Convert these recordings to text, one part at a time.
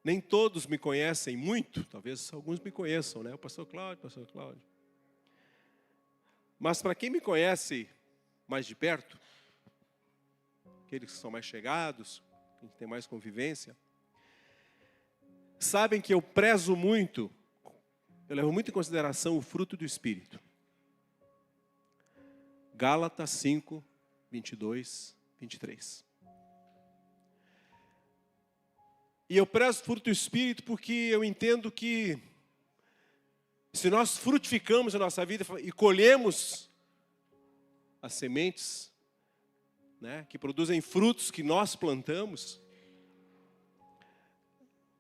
Nem todos me conhecem muito, talvez alguns me conheçam, né? O pastor Cláudio, pastor Cláudio. Mas para quem me conhece mais de perto, aqueles que são mais chegados, que tem mais convivência, sabem que eu prezo muito, eu levo muito em consideração o fruto do Espírito. Gálatas 5, 22, 23. E eu prezo o fruto do Espírito porque eu entendo que se nós frutificamos a nossa vida e colhemos as sementes, né, que produzem frutos que nós plantamos,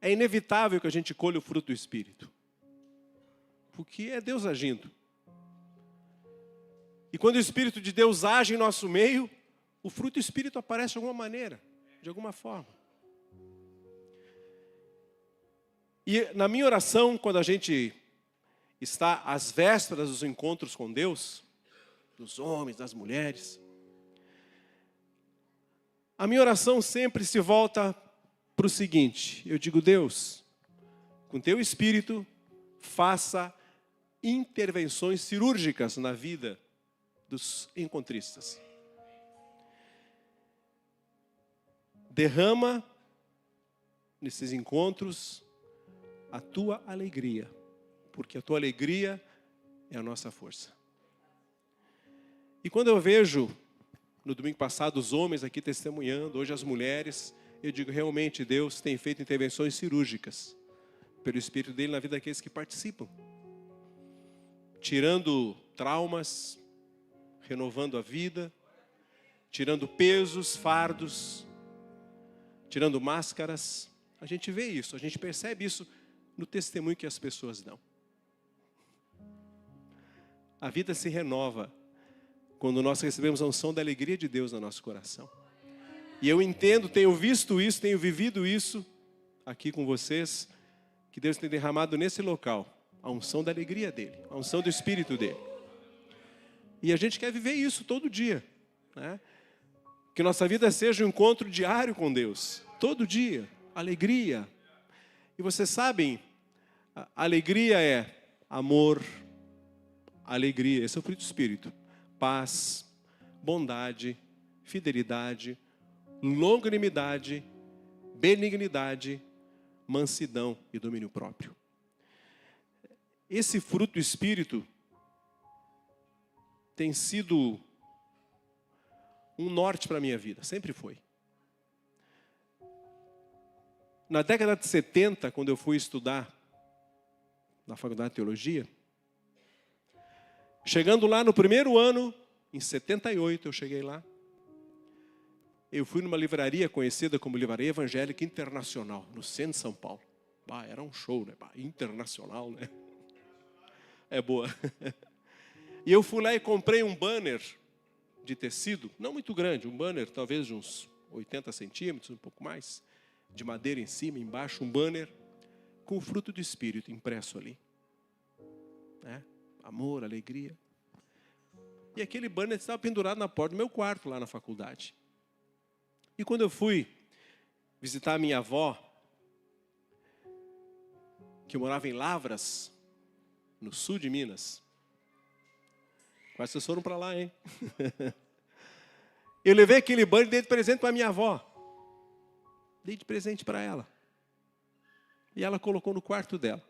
é inevitável que a gente colhe o fruto do Espírito. Porque é Deus agindo. E quando o Espírito de Deus age em nosso meio, o fruto do Espírito aparece de alguma maneira, de alguma forma. E na minha oração, quando a gente está às vésperas dos encontros com Deus, dos homens, das mulheres, a minha oração sempre se volta para o seguinte: eu digo, Deus, com teu Espírito, faça intervenções cirúrgicas na vida dos encontristas. Derrama nesses encontros a tua alegria, porque a tua alegria é a nossa força. E quando eu vejo, no domingo passado, os homens aqui testemunhando, hoje as mulheres, eu digo, realmente Deus tem feito intervenções cirúrgicas pelo Espírito dele na vida daqueles que participam. Tirando traumas, renovando a vida, tirando pesos, fardos, tirando máscaras. A gente vê isso, a gente percebe isso no testemunho que as pessoas dão. A vida se renova quando nós recebemos a unção da alegria de Deus no nosso coração. E eu entendo, tenho visto isso, tenho vivido isso aqui com vocês, que Deus tem derramado nesse local a unção da alegria dele, a unção do Espírito dele. E a gente quer viver isso todo dia, né? Que nossa vida seja um encontro diário com Deus, todo dia, alegria. E vocês sabem, a alegria é amor, alegria, esse é o fruto do Espírito. Paz, bondade, fidelidade, longanimidade, benignidade, mansidão e domínio próprio. Esse fruto do Espírito tem sido um norte para a minha vida, sempre foi. Na década de 70, quando eu fui estudar na faculdade de teologia, chegando lá no primeiro ano, em 78 eu cheguei lá, eu fui numa livraria conhecida como Livraria Evangélica Internacional, no centro de São Paulo. Era um show, né? Internacional, né? É boa. E eu fui lá e comprei um banner de tecido, não muito grande, um banner talvez de uns 80 centímetros, um pouco mais, de madeira em cima, embaixo um banner com o fruto do Espírito impresso ali. Né? Amor, alegria. E aquele banner estava pendurado na porta do meu quarto lá na faculdade. E quando eu fui visitar a minha avó, que morava em Lavras, no sul de Minas. Quase vocês foram para lá, hein? Eu levei aquele banner e dei de presente para a minha avó. Dei de presente para ela. E ela colocou no quarto dela.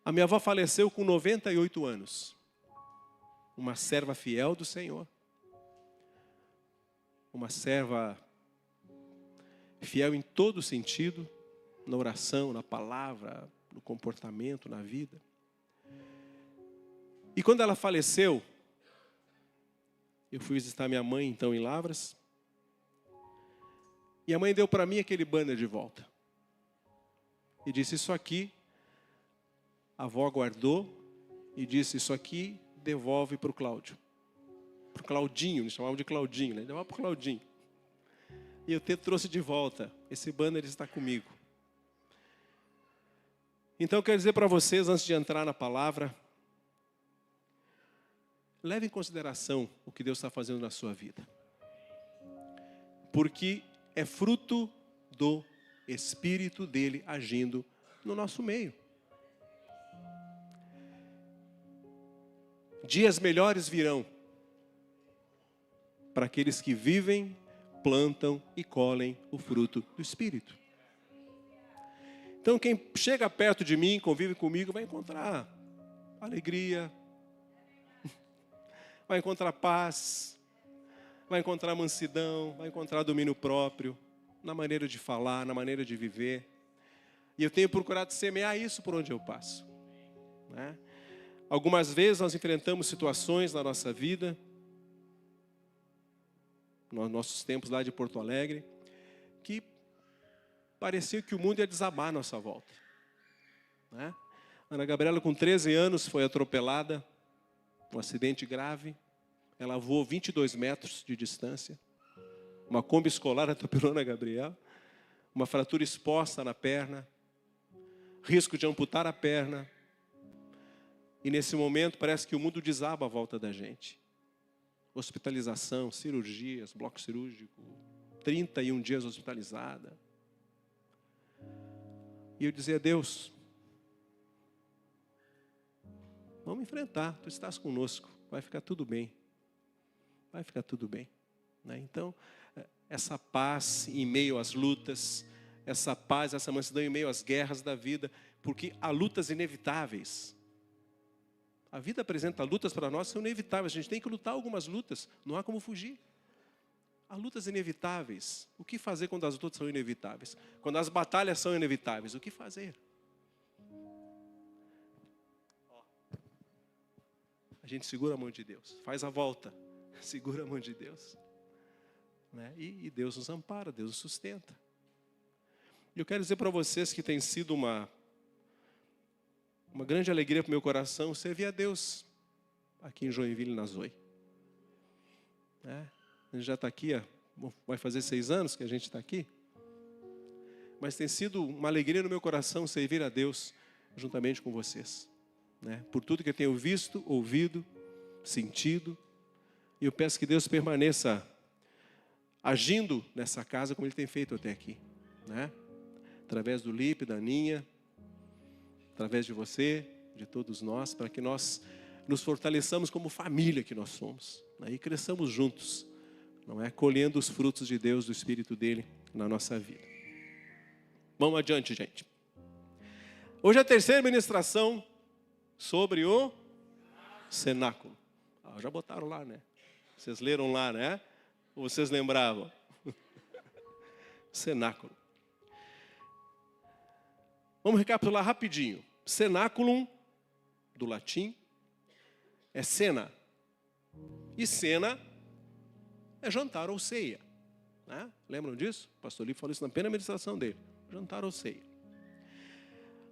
A minha avó faleceu com 98 anos. Uma serva fiel do Senhor. Uma serva fiel em todo sentido, na oração, na palavra, no comportamento, na vida. E quando ela faleceu, eu fui visitar minha mãe, então, em Lavras. E a mãe deu para mim aquele banner de volta. E disse, isso aqui, a avó guardou e disse, isso aqui devolve para o Cláudio. Para o Claudinho, eles chamavam de Claudinho, né? Devolve para o Claudinho. E eu trouxe de volta. Esse banner está comigo. Então, eu quero dizer para vocês, antes de entrar na palavra, leve em consideração o que Deus está fazendo na sua vida. Porque é fruto do Espírito dele agindo no nosso meio. Dias melhores virão para aqueles que vivem, plantam e colhem o fruto do Espírito. Então quem chega perto de mim, convive comigo, vai encontrar alegria, vai encontrar paz, vai encontrar mansidão, vai encontrar domínio próprio, na maneira de falar, na maneira de viver. E eu tenho procurado semear isso por onde eu passo, né? Algumas vezes nós enfrentamos situações na nossa vida, nos nossos tempos lá de Porto Alegre, que parecia que o mundo ia desabar à nossa volta, né? Ana Gabriela, com 13 anos, foi atropelada, um acidente grave. Ela voou 22 metros de distância. Uma Kombi escolar atropelou Ana Gabriela. Uma fratura exposta na perna. Risco de amputar a perna. E nesse momento parece que o mundo desaba à volta da gente. Hospitalização, cirurgias, bloco cirúrgico. 31 dias hospitalizada. E eu dizia: Deus, vamos enfrentar, tu estás conosco, vai ficar tudo bem. Vai ficar tudo bem, né? Então, essa paz em meio às lutas, essa paz, essa mansidão em meio às guerras da vida, porque há lutas inevitáveis. A vida apresenta lutas para nós, são inevitáveis, a gente tem que lutar algumas lutas, não há como fugir. Há lutas inevitáveis. O que fazer quando as lutas são inevitáveis? Quando as batalhas são inevitáveis, o que fazer? A gente segura a mão de Deus, faz a volta, segura a mão de Deus, né? E Deus nos ampara, Deus nos sustenta. E eu quero dizer para vocês que tem sido uma grande alegria para o meu coração servir a Deus aqui em Joinville, na Zoe. A gente já está aqui, vai fazer 6 anos que a gente está aqui, mas tem sido uma alegria no meu coração servir a Deus juntamente com vocês, né? Por tudo que eu tenho visto, ouvido, sentido. E eu peço que Deus permaneça agindo nessa casa como Ele tem feito até aqui, né? Através do Lipe, da Aninha, através de você, de todos nós, para que nós nos fortaleçamos como família que nós somos, né? E cresçamos juntos, não é? Colhendo os frutos de Deus, do Espírito dEle na nossa vida. Vamos adiante, gente. Hoje é a terceira ministração sobre o cenáculo. Já botaram lá, né? Vocês leram lá, né? Ou vocês lembravam? Cenáculo. Vamos recapitular rapidinho. Cenáculum, do latim, é cena. E cena é jantar ou ceia, né? Lembram disso? O pastor Lipe falou isso na primeira ministração dele. Jantar ou ceia.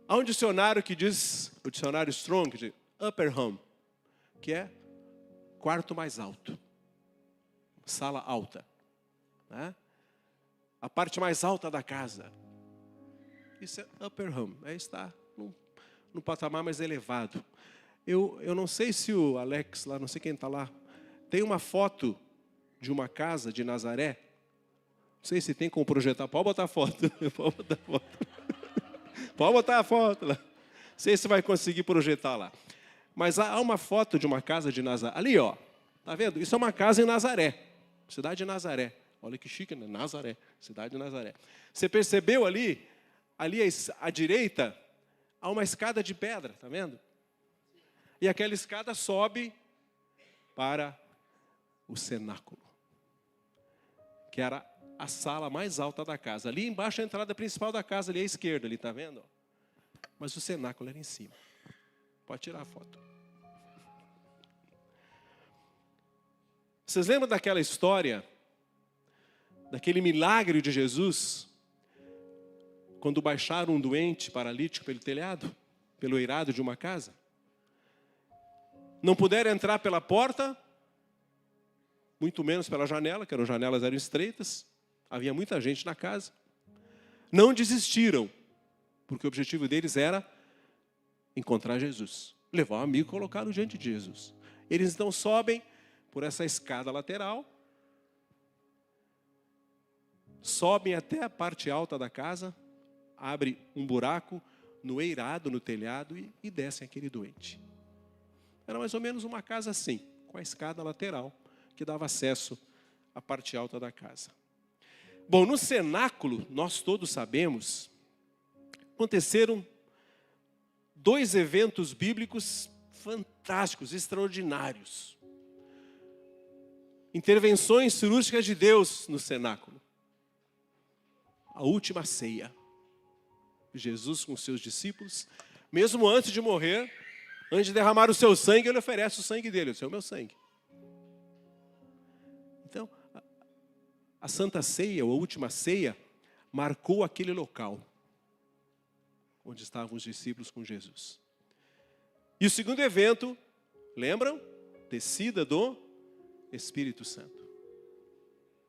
Há um dicionário que diz, o dicionário Strong, que diz upper room, que é quarto mais alto, sala alta, né? A parte mais alta da casa. Isso é upper room, está num patamar mais elevado. Eu não sei se o Alex lá, não sei quem está lá, tem uma foto de uma casa de Nazaré. Não sei se tem como projetar. Pode botar a foto. Pode botar a foto. Pode botar a foto lá. Não sei se vai conseguir projetar lá. Mas há uma foto de uma casa de Nazaré. Ali, ó. Tá vendo? Isso é uma casa em Nazaré. Cidade de Nazaré. Olha que chique, né? Nazaré. Cidade de Nazaré. Você percebeu ali? Ali à direita, há uma escada de pedra. Tá vendo? E aquela escada sobe para o cenáculo, que era a sala mais alta da casa. Ali embaixo a entrada principal da casa, ali à esquerda, ali, tá vendo? Mas o cenáculo era em cima. Pode tirar a foto. Vocês lembram daquela história, daquele milagre de Jesus, quando baixaram um doente paralítico pelo telhado, pelo eirado de uma casa? Não puderam entrar pela porta, muito menos pela janela, que janelas eram estreitas. Havia muita gente na casa. Não desistiram, porque o objetivo deles era encontrar Jesus. Levar um amigo e colocá-lo diante de Jesus. Eles então sobem por essa escada lateral. sobem até a parte alta da casa, abrem um buraco no eirado, no telhado e descem aquele doente. Era mais ou menos uma casa assim, com a escada lateral, que dava acesso à parte alta da casa. Bom, no cenáculo, nós todos sabemos, aconteceram 2 eventos bíblicos fantásticos, extraordinários. Intervenções cirúrgicas de Deus no cenáculo. A última ceia. Jesus com seus discípulos, mesmo antes de morrer, antes de derramar o seu sangue, ele oferece o sangue dele, esse é o meu sangue. Então, a Santa Ceia, ou a última ceia, marcou aquele local onde estavam os discípulos com Jesus. E o segundo evento, lembram? Descida do Espírito Santo.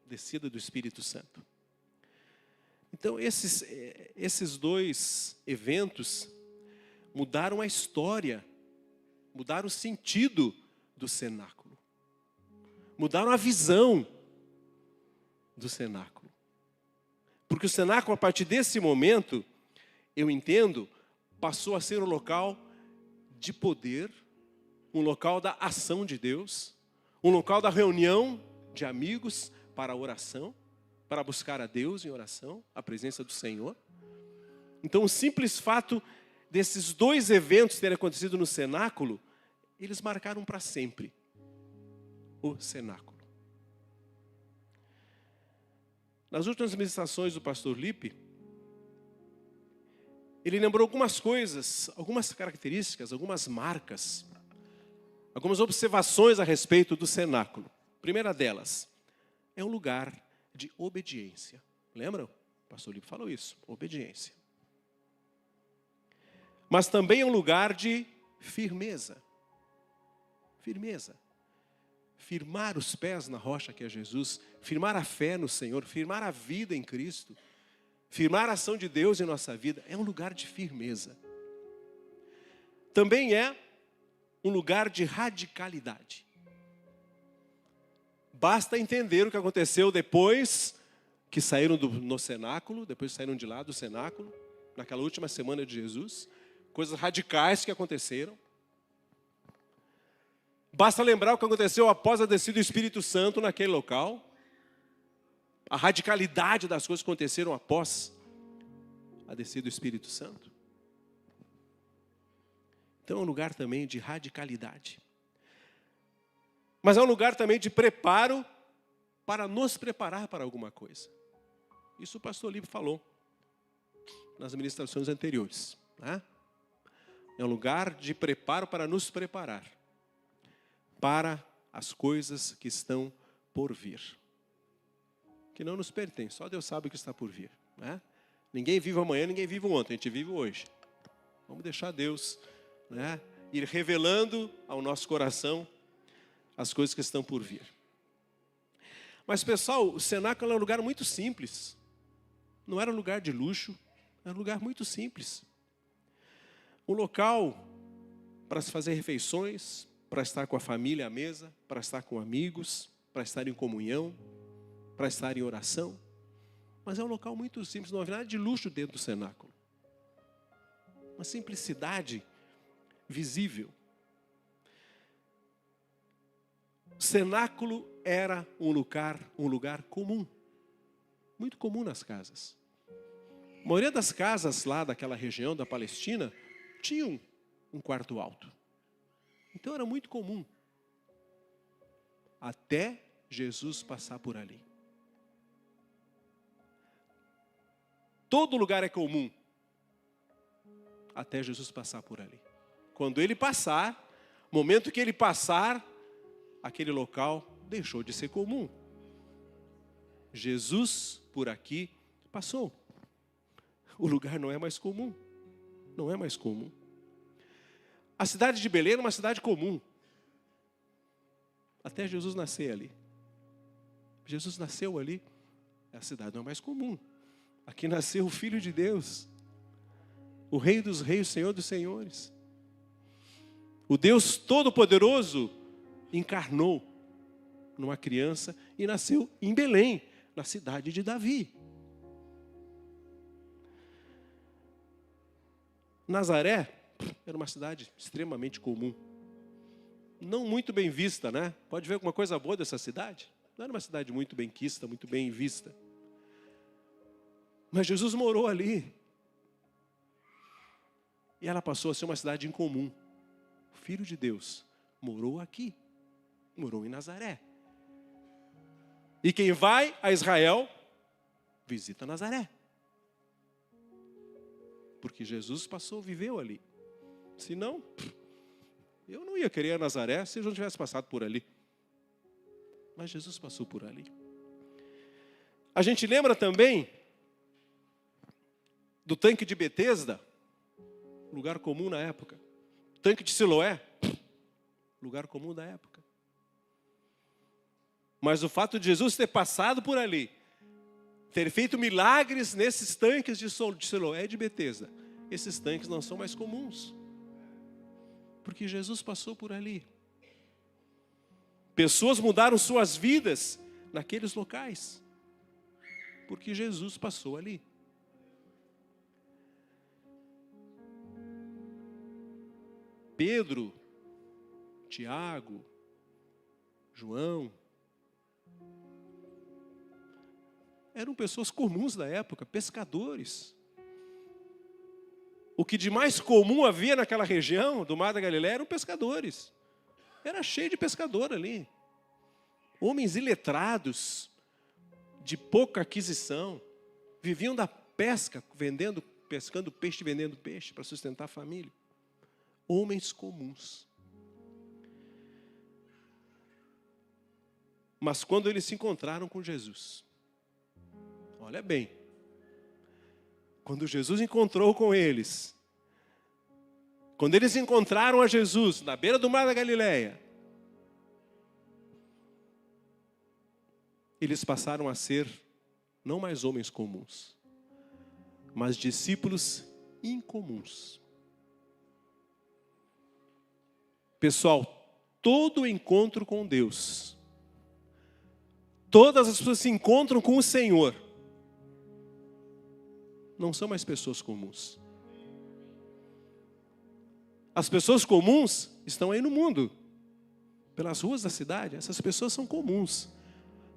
Descida do Espírito Santo. Então, esses 2 eventos mudaram a história, mudaram o sentido do cenáculo. Mudaram a visão do cenáculo. Porque o cenáculo, a partir desse momento, eu entendo, passou a ser um local de poder, um local da ação de Deus, um local da reunião de amigos para a oração, para buscar a Deus em oração, a presença do Senhor. Então, o simples fato desses 2 eventos terem acontecido no cenáculo, eles marcaram para sempre o cenáculo. Nas últimas ministrações do pastor Lipe, ele lembrou algumas coisas, algumas características, algumas marcas, algumas observações a respeito do cenáculo. A primeira delas, é um lugar de obediência. Lembram? O pastor Lipe falou isso, obediência. Mas também é um lugar de firmeza. Firmeza. Firmar os pés na rocha que é Jesus, firmar a fé no Senhor, firmar a vida em Cristo, firmar a ação de Deus em nossa vida, é um lugar de firmeza. Também é um lugar de radicalidade. Basta entender o que aconteceu depois que saíram no cenáculo, depois que saíram de lá do cenáculo, naquela última semana de Jesus, coisas radicais que aconteceram. Basta lembrar o que aconteceu após a descida do Espírito Santo naquele local. A radicalidade das coisas que aconteceram após a descida do Espírito Santo. Então é um lugar também de radicalidade. Mas é um lugar também de preparo para nos preparar para alguma coisa. Isso o pastor Lipe falou nas ministrações anteriores. Né? É um lugar de preparo para nos preparar para as coisas que estão por vir. Que não nos pertence, só Deus sabe o que está por vir. Né? Ninguém vive amanhã, ninguém vive ontem, a gente vive hoje. Vamos deixar Deus, né, ir revelando ao nosso coração as coisas que estão por vir. Mas pessoal, o cenáculo é um lugar muito simples. Não era um lugar de luxo, era um lugar muito simples. Um local para se fazer refeições, para estar com a família à mesa, para estar com amigos, para estar em comunhão, para estar em oração. Mas é um local muito simples, não havia nada de luxo dentro do cenáculo. Uma simplicidade visível. O cenáculo era um lugar comum, muito comum nas casas. A maioria das casas lá daquela região da Palestina tinham um quarto alto. Então era muito comum, até Jesus passar por ali. Todo lugar é comum, até Jesus passar por ali. Quando ele passar, momento que ele passar, aquele local deixou de ser comum. Jesus por aqui passou. O lugar não é mais comum. Não é mais comum. A cidade de Belém era uma cidade comum. Até Jesus nascer ali. Jesus nasceu ali. A cidade não é mais comum. Aqui nasceu o Filho de Deus. O Rei dos Reis, o Senhor dos Senhores. O Deus Todo-Poderoso encarnou numa criança e nasceu em Belém, na cidade de Davi. Nazaré era uma cidade extremamente comum. Não muito bem vista, né? Pode ver alguma coisa boa dessa cidade? Não era uma cidade muito bem quista, muito bem vista. Mas Jesus morou ali. E ela passou a ser uma cidade incomum. O Filho de Deus morou aqui. Morou em Nazaré. E quem vai a Israel, visita Nazaré. Porque Jesus viveu ali. Senão, eu não ia querer a Nazaré se eu não tivesse passado por ali. Mas Jesus passou por ali. A gente lembra também do tanque de Betesda, lugar comum na época. Tanque de Siloé, lugar comum da época. Mas o fato de Jesus ter passado por ali, ter feito milagres nesses tanques de Siloé e de Betesda, esses tanques não são mais comuns. Porque Jesus passou por ali. Pessoas mudaram suas vidas naqueles locais. Porque Jesus passou ali. Pedro, Tiago, João, eram pessoas comuns da época, pescadores. O que de mais comum havia naquela região do Mar da Galileia eram pescadores. Era cheio de pescador ali. Homens iletrados, de pouca aquisição, viviam da pesca, pescando peixe e vendendo peixe para sustentar a família. Homens comuns. Mas quando eles se encontraram com Jesus, olha bem, quando Jesus encontrou com eles, quando eles encontraram a Jesus na beira do Mar da Galileia, eles passaram a ser não mais homens comuns, mas discípulos incomuns. Pessoal, todo encontro com Deus, todas as pessoas que se encontram com o Senhor, não são mais pessoas comuns. As pessoas comuns estão aí no mundo, pelas ruas da cidade. Essas pessoas são comuns.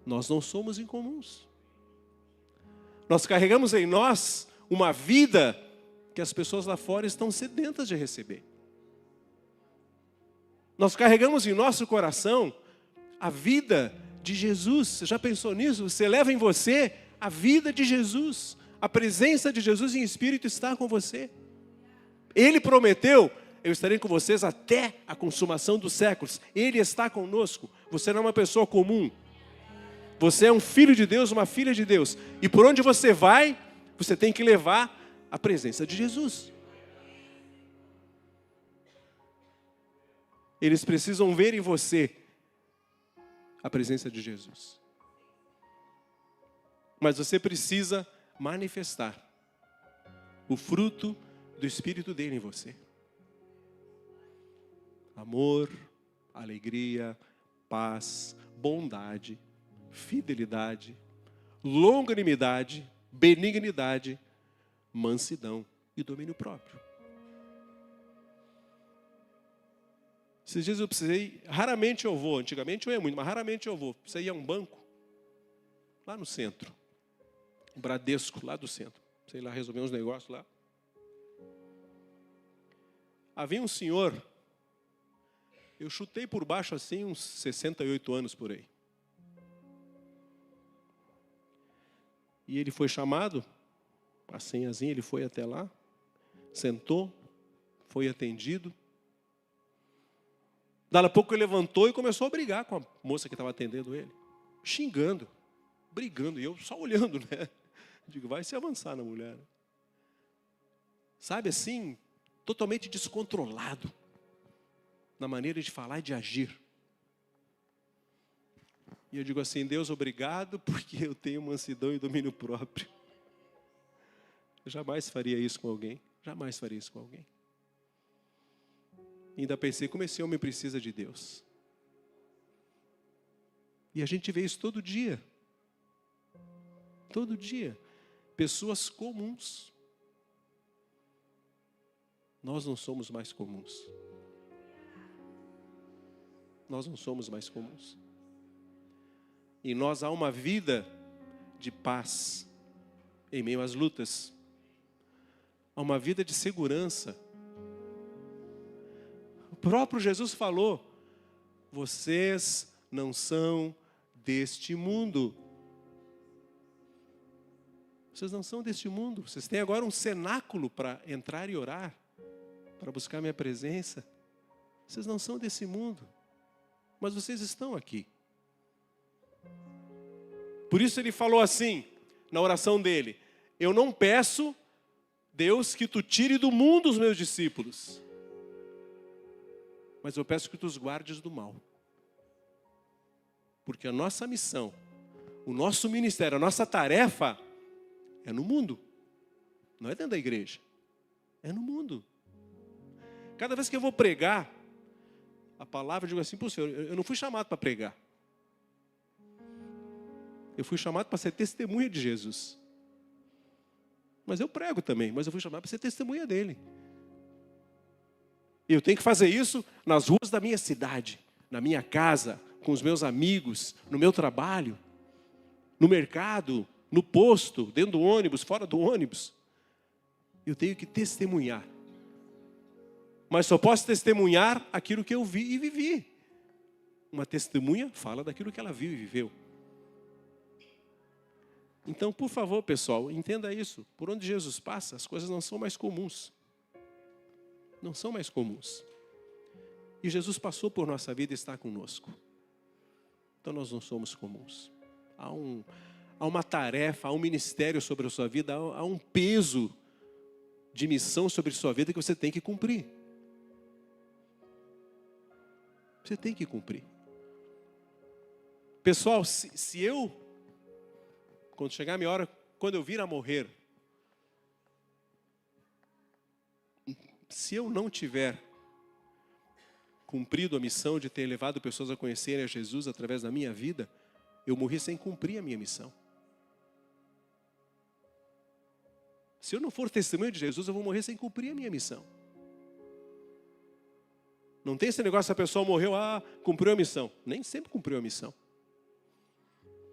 Nós não somos incomuns. Nós carregamos em nós uma vida que as pessoas lá fora estão sedentas de receber. Nós carregamos em nosso coração a vida de Jesus. Você já pensou nisso? Você leva em você a vida de Jesus. A presença de Jesus em espírito está com você. Ele prometeu: eu estarei com vocês até a consumação dos séculos. Ele está conosco. Você não é uma pessoa comum. Você é um filho de Deus, uma filha de Deus. E por onde você vai, você tem que levar a presença de Jesus. Eles precisam ver em você a presença de Jesus. Mas você precisa manifestar o fruto do Espírito dele em você. Amor, alegria, paz, bondade, fidelidade, longanimidade, benignidade, mansidão e domínio próprio. Esses dias eu precisei, raramente eu vou, antigamente eu ia muito, mas raramente eu vou. Você ia a um banco, lá no centro, um Bradesco, lá do centro. Sei lá, resolver uns negócios lá. Havia um senhor, eu chutei por baixo assim, uns 68 anos por aí. E ele foi chamado, a senhazinha, ele foi até lá, sentou, foi atendido. Daí a pouco ele levantou e começou a brigar com a moça que estava atendendo ele. Xingando, brigando, e eu só olhando, né? Digo, vai se avançar na mulher. Sabe assim, totalmente descontrolado na maneira de falar e de agir. E eu digo assim, Deus, obrigado, porque eu tenho mansidão e domínio próprio. Eu jamais faria isso com alguém. Jamais faria isso com alguém. E ainda pensei, como esse homem precisa de Deus. E a gente vê isso todo dia. Todo dia. Pessoas comuns. nós não somos mais comuns. Nós não somos mais comuns. Em nós há uma vida de paz em meio às lutas. Há uma vida de segurança. O próprio Jesus falou: vocês não são deste mundo. Vocês não são deste mundo. Vocês têm agora um cenáculo para entrar e orar, para buscar minha presença. Vocês não são desse mundo, mas vocês estão aqui. Por isso ele falou assim, na oração dele: eu não peço, Deus, que tu tire do mundo os meus discípulos, mas eu peço que tu os guardes do mal. Porque a nossa missão, o nosso ministério, a nossa tarefa é no mundo. Não é dentro da igreja, é no mundo. Cada vez que eu vou pregar a palavra, eu digo assim: pô, Senhor, eu não fui chamado para pregar. Eu fui chamado para ser testemunha de Jesus. Mas eu prego também, mas eu fui chamado para ser testemunha dele. E eu tenho que fazer isso nas ruas da minha cidade, na minha casa, com os meus amigos, no meu trabalho, no mercado, no posto, dentro do ônibus, fora do ônibus. Eu tenho que testemunhar. Mas só posso testemunhar aquilo que eu vi e vivi. Uma testemunha fala daquilo que ela viu e viveu. Então, por favor, pessoal, entenda isso. Por onde Jesus passa, as coisas não são mais comuns. Não são mais comuns. E Jesus passou por nossa vida e está conosco. Então nós não somos comuns. Há uma tarefa, há um ministério sobre a sua vida, há um peso de missão sobre a sua vida que você tem que cumprir. Você tem que cumprir. Pessoal, se eu, quando chegar a minha hora, quando eu vir a morrer, se eu não tiver cumprido a missão de ter levado pessoas a conhecerem a Jesus através da minha vida, eu morri sem cumprir a minha missão. Se eu não for testemunho de Jesus, eu vou morrer sem cumprir a minha missão. Não tem esse negócio, a pessoa morreu, cumpriu a missão. Nem sempre cumpriu a missão.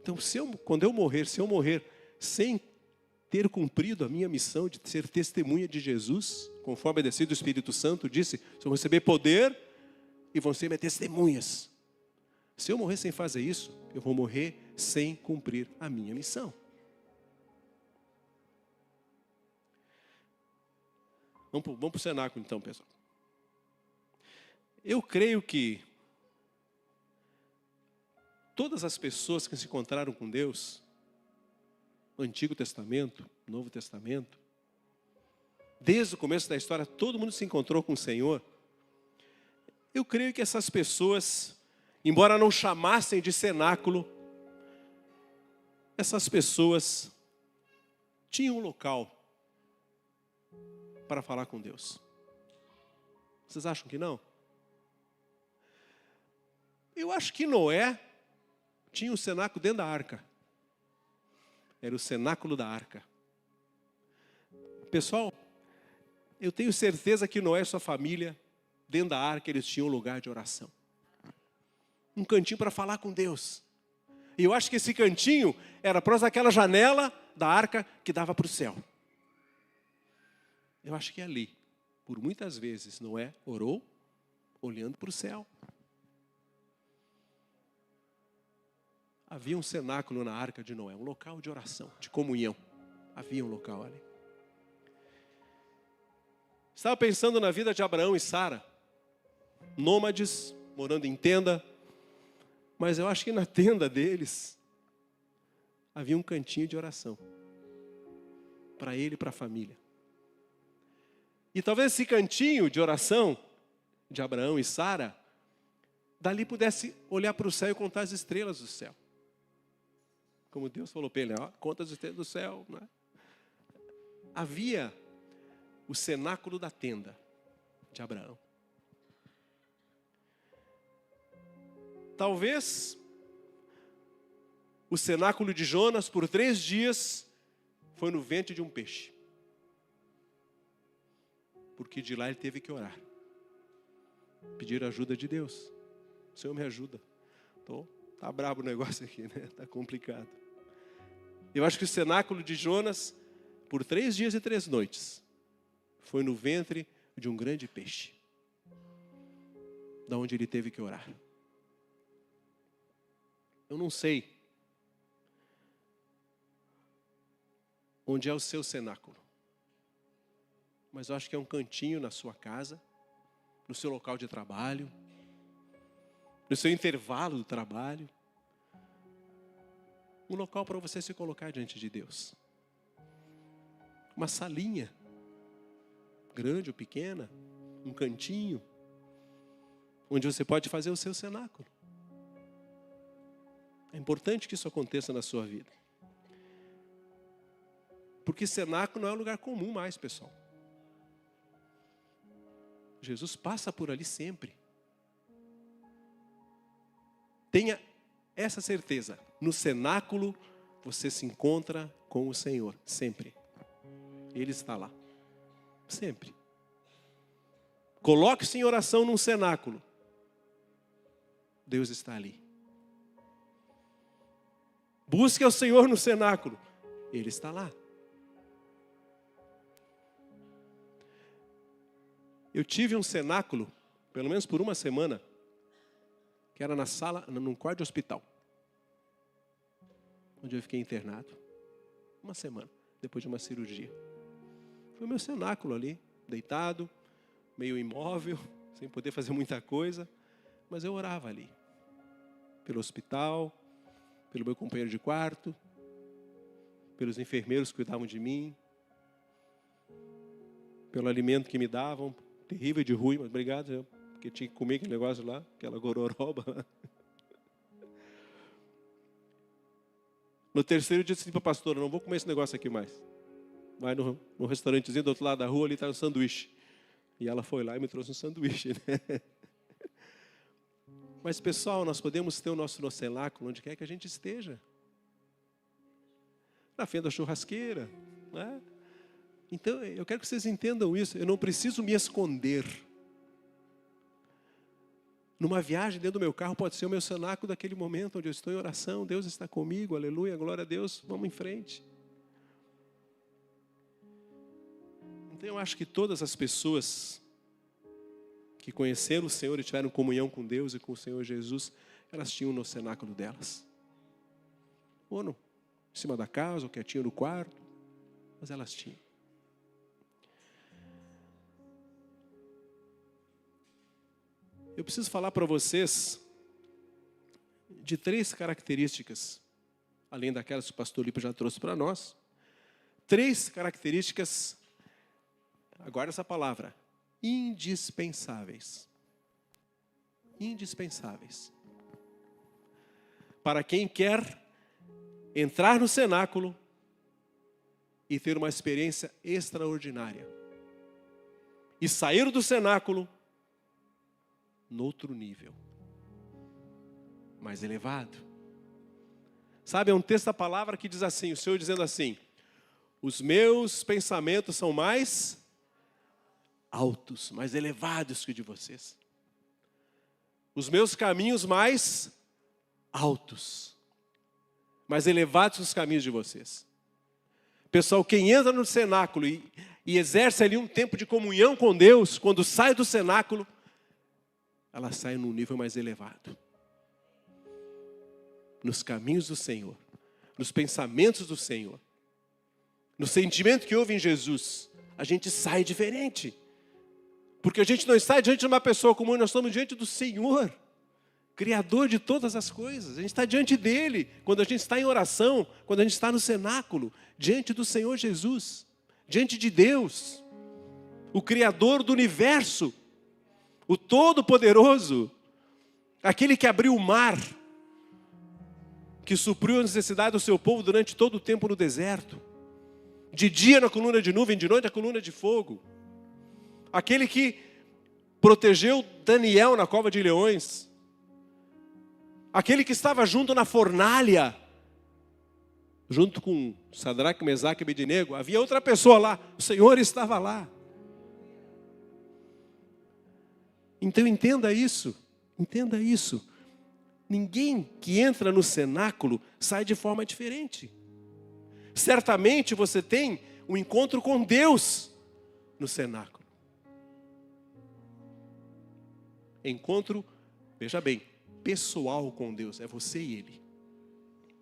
Então, quando eu morrer, se eu morrer sem ter cumprido a minha missão de ser testemunha de Jesus, conforme a descida do Espírito Santo, disse: vocês vão receber poder e vão ser minhas testemunhas. Se eu morrer sem fazer isso, eu vou morrer sem cumprir a minha missão. Vamos para o cenáculo então, pessoal. Eu creio que todas as pessoas que se encontraram com Deus, no Antigo Testamento, Novo Testamento, desde o começo da história, todo mundo se encontrou com o Senhor. Eu creio que essas pessoas, embora não chamassem de cenáculo, essas pessoas tinham um local para falar com Deus. Vocês acham que não? Eu acho que Noé tinha um cenáculo dentro da arca. Era o cenáculo da arca. Pessoal, eu tenho certeza que Noé e sua família, dentro da arca, eles tinham um lugar de oração. Um cantinho para falar com Deus. E eu acho que esse cantinho era próximo àquela janela da arca que dava para o céu. Eu acho que é ali, por muitas vezes, Noé orou olhando para o céu. Havia um cenáculo na arca de Noé, um local de oração, de comunhão. Havia um local ali. Estava pensando na vida de Abraão e Sara, nômades, morando em tenda, mas eu acho que na tenda deles havia um cantinho de oração para ele e para a família. E talvez esse cantinho de oração de Abraão e Sara, dali pudesse olhar para o céu e contar as estrelas do céu. Como Deus falou para ele, conta as estrelas do céu. Né? Havia o cenáculo da tenda de Abraão. Talvez o cenáculo de Jonas por 3 dias foi no ventre de um peixe. porque de lá ele teve que orar. Pedir a ajuda de Deus. Senhor, me ajuda. Então, tá brabo o negócio aqui, né? Tá complicado. Eu acho que o cenáculo de Jonas, por 3 dias e 3 noites, foi no ventre de um grande peixe, da onde ele teve que orar. Eu não sei onde é o seu cenáculo, mas eu acho que é um cantinho na sua casa, no seu local de trabalho, no seu intervalo do trabalho, um local para você se colocar diante de Deus. Uma salinha, grande ou pequena, um cantinho, onde você pode fazer o seu cenáculo. É importante que isso aconteça na sua vida. Porque cenáculo não é um lugar comum mais, pessoal. Jesus passa por ali sempre. Tenha essa certeza. No cenáculo, você se encontra com o Senhor, sempre. Ele está lá, sempre. Coloque-se em oração num cenáculo. Deus está ali. Busque ao Senhor no cenáculo. Ele está lá. Eu tive um cenáculo, pelo menos por uma semana, que era na sala, num quarto de hospital, onde eu fiquei internado. Uma semana, depois de uma cirurgia. Foi o meu cenáculo ali, deitado, meio imóvel, sem poder fazer muita coisa, mas eu orava ali. Pelo hospital, pelo meu companheiro de quarto, pelos enfermeiros que cuidavam de mim, pelo alimento que me davam, terrível de ruim, mas obrigado, porque tinha que comer aquele negócio lá, aquela gororoba. No terceiro dia eu disse para a pastora, não vou comer esse negócio aqui mais. Vai no restaurantezinho do outro lado da rua, ali está um sanduíche. E ela foi lá e me trouxe um sanduíche, né? Mas, pessoal, nós podemos ter o nosso cenáculo onde quer que a gente esteja. Na frente da churrasqueira, né? Então, eu quero que vocês entendam isso. Eu não preciso me esconder. Numa viagem dentro do meu carro pode ser o meu cenáculo daquele momento onde eu estou em oração. Deus está comigo, aleluia, glória a Deus, vamos em frente. Então eu acho que todas as pessoas que conheceram o Senhor e tiveram comunhão com Deus e com o Senhor Jesus, elas tinham no cenáculo delas. Ou em cima da casa, ou quietinho no quarto, mas elas tinham. Eu preciso falar para vocês de 3 características, além daquelas que o pastor Lipe já trouxe para nós. 3 características, agora essa palavra, indispensáveis. Indispensáveis. Para quem quer entrar no cenáculo e ter uma experiência extraordinária. E sair do cenáculo noutro nível, mais elevado. Sabe, é um texto da palavra que diz assim, o Senhor dizendo assim, os meus pensamentos são mais altos, mais elevados que o de vocês. Os meus caminhos mais altos, mais elevados que os caminhos de vocês. Pessoal, quem entra no cenáculo e exerce ali um tempo de comunhão com Deus, quando sai do cenáculo, ela sai num nível mais elevado. Nos caminhos do Senhor, nos pensamentos do Senhor, no sentimento que houve em Jesus, a gente sai diferente. Porque a gente não está diante de uma pessoa comum, nós estamos diante do Senhor, Criador de todas as coisas. A gente está diante dEle, quando a gente está em oração, quando a gente está no cenáculo, diante do Senhor Jesus, diante de Deus, o Criador do universo, o Todo-Poderoso, aquele que abriu o mar, que supriu a necessidade do seu povo durante todo o tempo no deserto, de dia na coluna de nuvem, de noite na coluna de fogo, aquele que protegeu Daniel na cova de leões, aquele que estava junto na fornalha, junto com Sadraque, Mesaque e Abednego, havia outra pessoa lá, o Senhor estava lá. Então entenda isso, entenda isso. Ninguém que entra no cenáculo sai de forma diferente. Certamente você tem um encontro com Deus no cenáculo. Encontro, veja bem, pessoal com Deus, é você e Ele.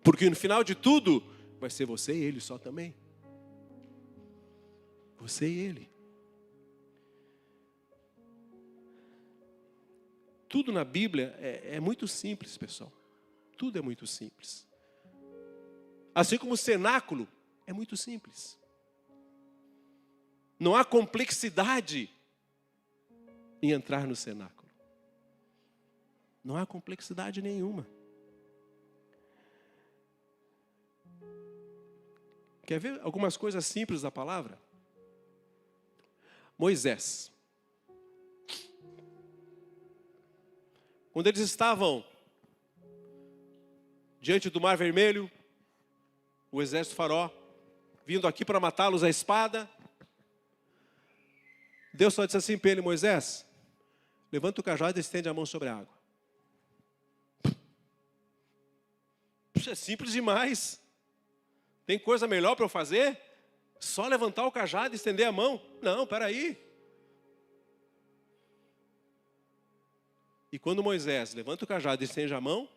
Porque no final de tudo, vai ser você e Ele só também. Você e Ele. Tudo na Bíblia é muito simples, pessoal. Tudo é muito simples. Assim como o cenáculo é muito simples. Não há complexidade em entrar no cenáculo. Não há complexidade nenhuma. Quer ver algumas coisas simples da palavra? Moisés. Quando eles estavam diante do Mar Vermelho, o exército faraó, vindo aqui para matá-los à espada, Deus só disse assim para ele: Moisés, levanta o cajado e estende a mão sobre a água. Isso é simples demais. Tem coisa melhor para eu fazer? Só levantar o cajado e estender a mão? Não, espera aí. E quando Moisés levanta o cajado e estende a mão,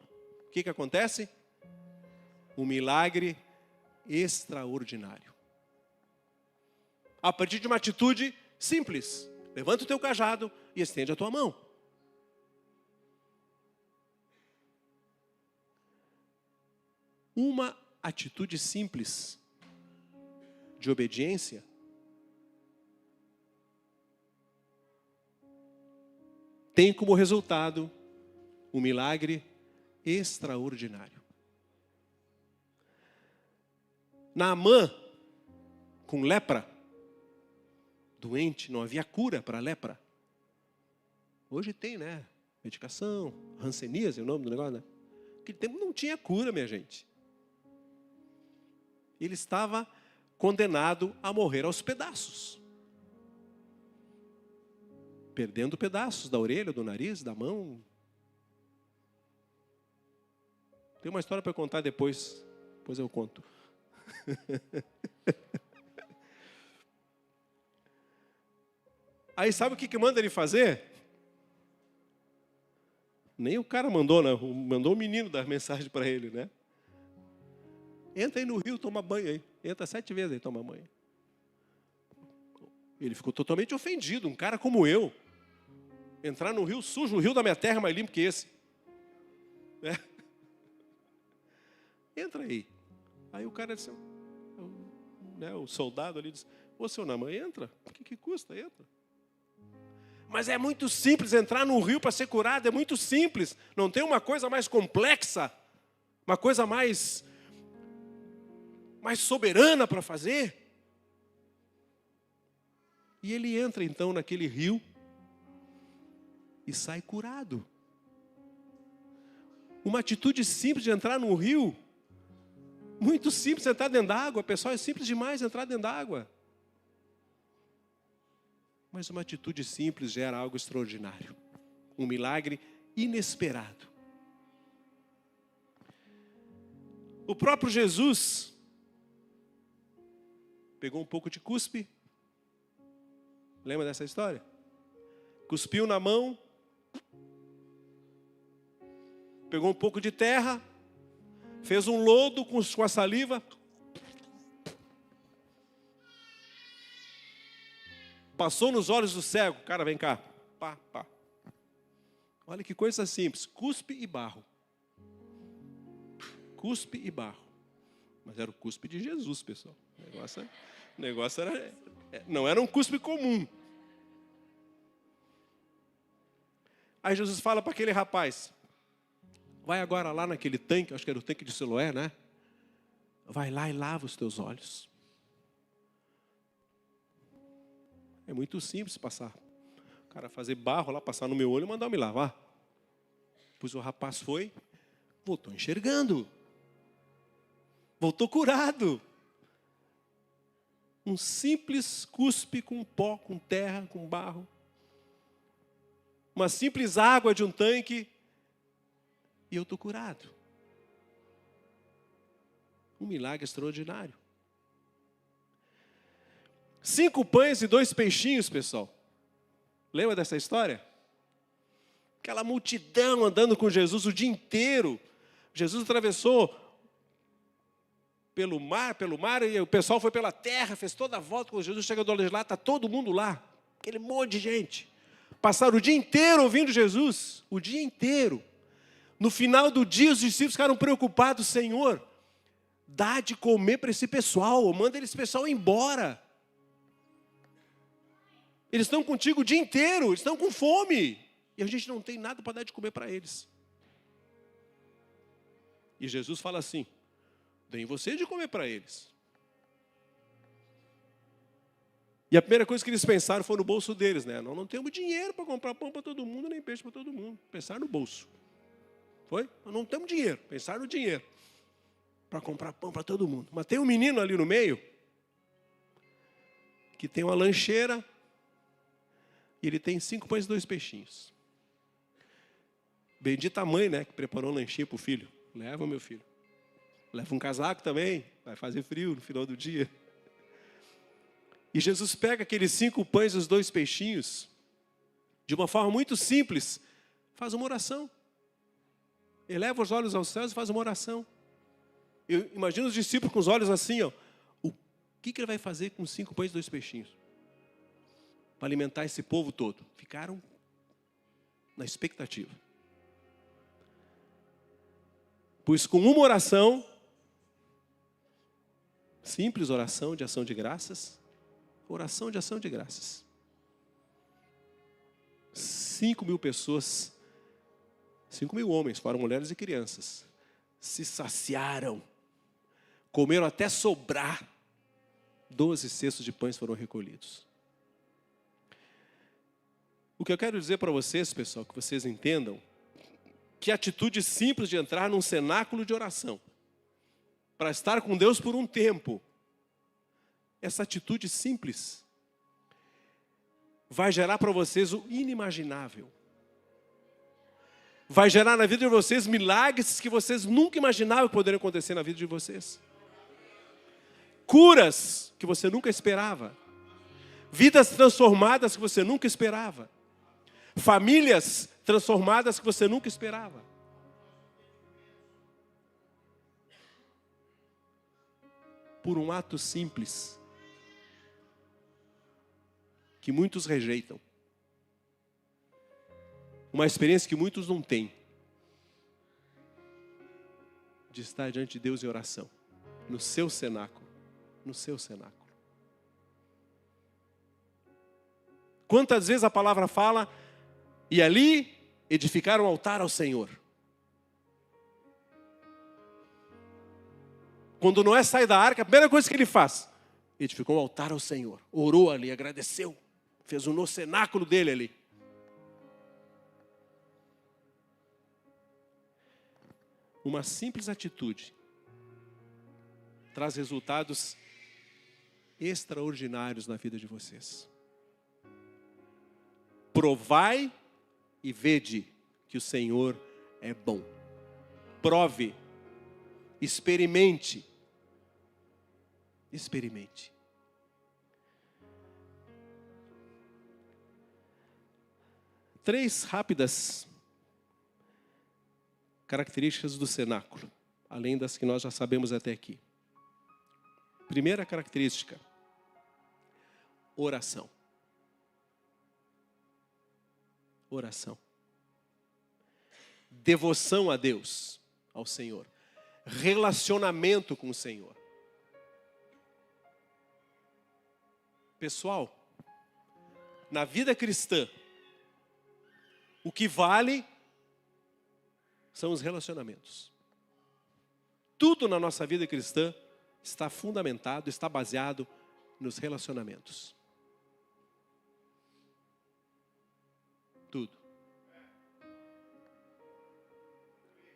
o que acontece? Um milagre extraordinário. A partir de uma atitude simples. Levanta o teu cajado e estende a tua mão. Uma atitude simples de obediência tem como resultado um milagre extraordinário. Naamã, com lepra, doente, não havia cura para a lepra. Hoje tem, né? Medicação, hanseníase é o nome do negócio, né? Naquele tempo não tinha cura, minha gente. Ele estava condenado a morrer aos pedaços. Perdendo pedaços da orelha, do nariz, da mão. Tem uma história para contar depois eu conto. Aí sabe o que manda ele fazer? Nem o cara mandou, né? Mandou o menino dar mensagem para ele, né? Entra aí no rio, toma banho aí. Entra 7 vezes aí, toma banho. Ele ficou totalmente ofendido. Um cara como eu, entrar no rio sujo, o rio da minha terra é mais limpo que esse. É. Entra aí. Aí o cara disse, né, o soldado ali disse, ô seu Naamã, entra. O que custa? Entra. Mas é muito simples entrar no rio para ser curado, é muito simples. Não tem uma coisa mais complexa, uma coisa mais soberana para fazer. E ele entra então naquele rio e sai curado. Uma atitude simples de entrar no rio, muito simples entrar dentro d'água, pessoal, é simples demais entrar dentro d'água. Mas uma atitude simples gera algo extraordinário. Um milagre inesperado. O próprio Jesus pegou um pouco de cuspe. Lembra dessa história? Cuspiu na mão. Pegou um pouco de terra. Fez um lodo com a saliva. Passou nos olhos do cego. Cara, vem cá. Pá, pá. Olha que coisa simples. Cuspe e barro. Cuspe e barro. Mas era o cuspe de Jesus, pessoal. O negócio era, não era um cuspe comum. Aí Jesus fala para aquele rapaz, vai agora lá naquele tanque, acho que era o tanque de Siloé, né? Vai lá e lava os teus olhos. É muito simples passar. O cara fazer barro lá, passar no meu olho e mandar eu me lavar. Pois o rapaz foi, voltou enxergando. Voltou curado. Um simples cuspe com pó, com terra, com barro. uma simples água de um tanque, e eu estou curado. Um milagre extraordinário. 5 pães e 2 peixinhos, pessoal. Lembra dessa história? Aquela multidão andando com Jesus o dia inteiro. Jesus atravessou pelo mar, e o pessoal foi pela terra, fez toda a volta. Quando Jesus chega do lado de lá, está todo mundo lá. Aquele monte de gente. Passaram o dia inteiro ouvindo Jesus. O dia inteiro. No final do dia, os discípulos ficaram preocupados. Senhor, dá de comer para esse pessoal. Manda esse pessoal embora. Eles estão contigo o dia inteiro. Eles estão com fome. E a gente não tem nada para dar de comer para eles. E Jesus fala assim: deem vocês de comer para eles. E a primeira coisa que eles pensaram foi no bolso deles, né? Nós não temos dinheiro para comprar pão para todo mundo, nem peixe para todo mundo. Pensaram no bolso. Foi? Nós não temos dinheiro. Pensaram no dinheiro para comprar pão para todo mundo. Mas tem um menino ali no meio que tem uma lancheira e ele tem 5 pães e 2 peixinhos. Bendita a mãe, né? Que preparou um lanchinho para o filho. Leva, meu filho. Leva um casaco também. Vai fazer frio no final do dia. E Jesus pega aqueles 5 pães e os 2 peixinhos, de uma forma muito simples, faz uma oração. Eleva os olhos aos céus e faz uma oração. Eu imagino os discípulos com os olhos assim, ó. O que ele vai fazer com 5 pães e 2 peixinhos? Para alimentar esse povo todo. Ficaram na expectativa. Pois com uma oração, simples oração de ação de graças, oração de ação de graças. 5.000 pessoas, 5.000 homens, fora mulheres e crianças, se saciaram, comeram até sobrar. 12 cestos de pães foram recolhidos. O que eu quero dizer para vocês, pessoal, que vocês entendam, que atitude simples de entrar num cenáculo de oração, para estar com Deus por um tempo, essa atitude simples vai gerar para vocês o inimaginável. Vai gerar na vida de vocês milagres que vocês nunca imaginavam que poderiam acontecer na vida de vocês. Curas que você nunca esperava. Vidas transformadas que você nunca esperava. Famílias transformadas que você nunca esperava. Por um ato simples que muitos rejeitam. Uma experiência que muitos não têm. De estar diante de Deus em oração. No seu cenáculo. No seu cenáculo. Quantas vezes a palavra fala, e ali edificaram um altar ao Senhor. Quando Noé sai da arca, a primeira coisa que ele faz, edificou um altar ao Senhor. Orou ali, agradeceu. Fez um cenáculo dele ali. Uma simples atitude traz resultados extraordinários na vida de vocês. Provai e vede que o Senhor é bom. Prove, experimente. Experimente. Três rápidas características do cenáculo, além das que nós já sabemos até aqui. Primeira característica, oração. Oração. Devoção a Deus, ao Senhor. Relacionamento com o Senhor. Pessoal, na vida cristã, o que vale são os relacionamentos. Tudo na nossa vida cristã está fundamentado, está baseado nos relacionamentos. Tudo.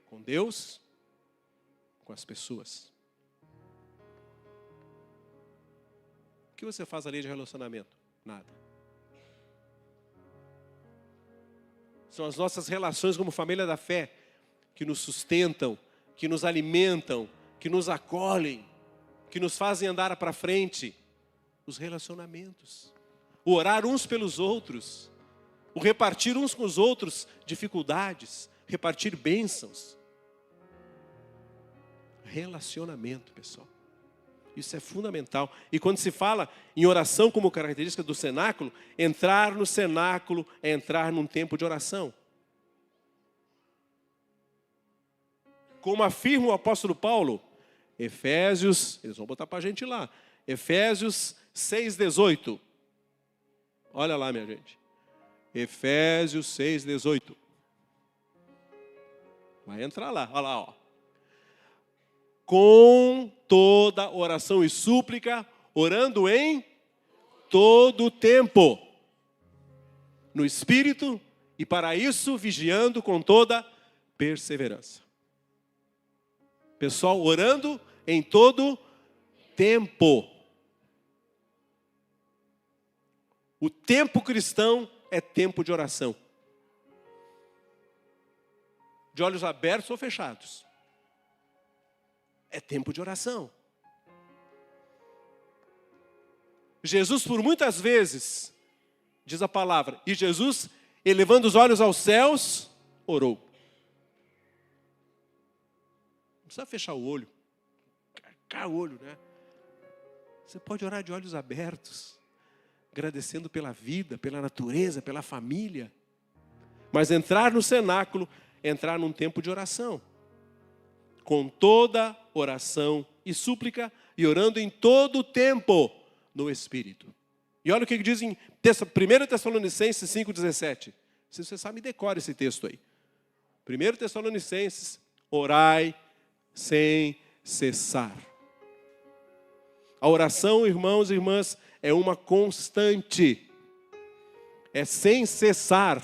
Com Deus, com as pessoas. O que você faz ali de relacionamento? Nada. São as nossas relações como família da fé que nos sustentam, que nos alimentam, que nos acolhem, que nos fazem andar para frente. Os relacionamentos. O orar uns pelos outros. O repartir uns com os outros dificuldades. Repartir bênçãos. Relacionamento, pessoal. Isso é fundamental. E quando se fala em oração como característica do cenáculo, entrar no cenáculo é entrar num tempo de oração. Como afirma o apóstolo Paulo, Efésios, eles vão botar para a gente lá, Efésios 6,18. Olha lá, minha gente. Efésios 6,18. Vai entrar lá, olha lá, ó. Com toda oração e súplica, orando em todo o tempo, no Espírito, e para isso vigiando com toda perseverança. Pessoal, orando em todo tempo. O tempo cristão é tempo de oração. De olhos abertos ou fechados. É tempo de oração. Jesus, por muitas vezes, diz a palavra, e Jesus, elevando os olhos aos céus, orou. Não precisa fechar o olho. Carcar o olho, né? Você pode orar de olhos abertos, agradecendo pela vida, pela natureza, pela família. Mas entrar no cenáculo, entrar num tempo de oração. Com toda oração e súplica, e orando em todo o tempo no Espírito. E olha o que diz em 1 Tessalonicenses 5,17. Se você sabe, decore esse texto aí. 1 Tessalonicenses, orai sem cessar. A oração, irmãos e irmãs, é uma constante. É sem cessar.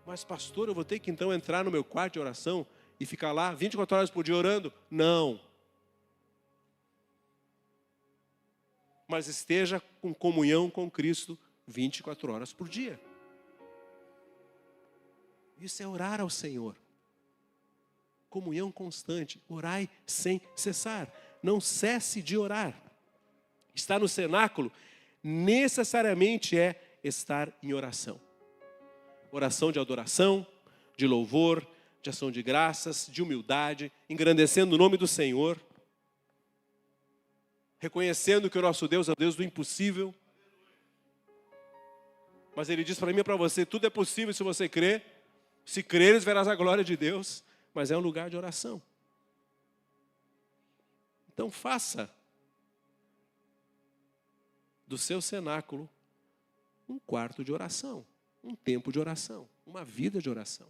Mas pastor, eu vou ter que então entrar no meu quarto de oração e ficar lá 24 horas por dia orando? Não. Mas esteja com comunhão com Cristo 24 horas por dia. Isso é orar ao Senhor. Comunhão constante. Orai sem cessar. Não cesse de orar. Estar no cenáculo necessariamente é estar em oração. Oração de adoração, de louvor, de ação de graças, de humildade, engrandecendo o nome do Senhor, reconhecendo que o nosso Deus é o Deus do impossível. Mas Ele diz para mim e para você, tudo é possível se você crer. Se creres, verás a glória de Deus. Mas é um lugar de oração. Então faça do seu cenáculo um quarto de oração, um tempo de oração, uma vida de oração.